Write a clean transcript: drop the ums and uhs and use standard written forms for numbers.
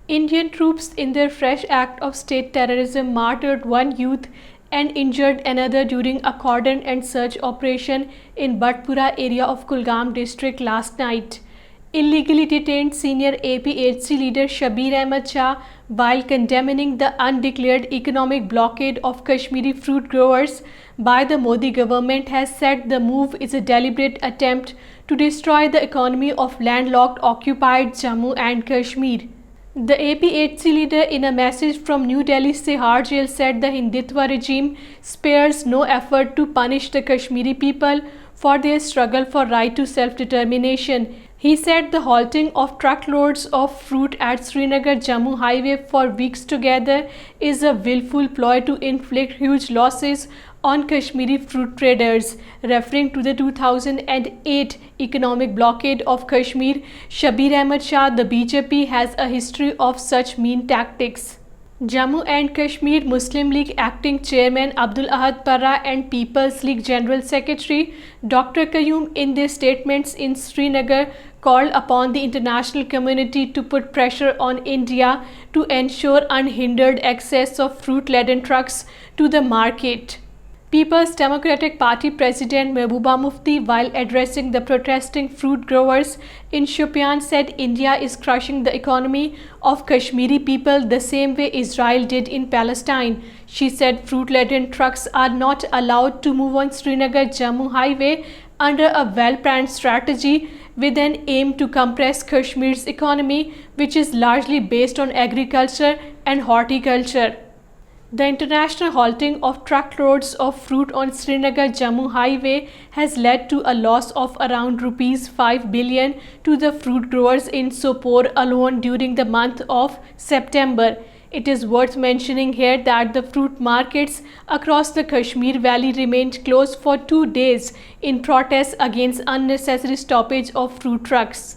Indian troops in their fresh act of state terrorism martyred one youth and injured another during a cordon and search operation in Bhatpura area of Kulgam district last night. Illegally detained senior APHC leader Shabir Ahmed Shah, while condemning the undeclared economic blockade of Kashmiri fruit growers by the Modi government, has said the move is a deliberate attempt to destroy the economy of landlocked occupied Jammu and Kashmir. The APHC leader, in a message from New Delhi's Tihar jail, said the Hindutva regime spares no effort to punish the Kashmiri people for their struggle for right to self-determination. He said the halting of truckloads of fruit at Srinagar-Jammu highway for weeks together is a willful ploy to inflict huge losses on Kashmiri fruit traders. Referring to the 2008 economic blockade of Kashmir, Shabir Ahmed Shah, the BJP has a history of such mean tactics. Jammu and Kashmir Muslim League Acting Chairman Abdul Ahad Parra and People's League General Secretary Dr. Qayyum, in their statements in Srinagar, called upon the international community to put pressure on India to ensure unhindered access of fruit-laden trucks to the market. People's Democratic Party President Mehbooba Mufti, while addressing the protesting fruit growers in Shopian, said India is crushing the economy of Kashmiri people the same way Israel did in Palestine. She said fruit-laden trucks are not allowed to move on Srinagar-Jammu highway under a well-planned strategy with an aim to compress Kashmir's economy, which is largely based on agriculture and horticulture. The international halting of truckloads of fruit on Srinagar-Jammu highway has led to a loss of around Rs 5 billion to the fruit growers in Sopore alone during the month of September. It is worth mentioning here that the fruit markets across the Kashmir Valley remained closed for 2 days in protest against unnecessary stoppage of fruit trucks.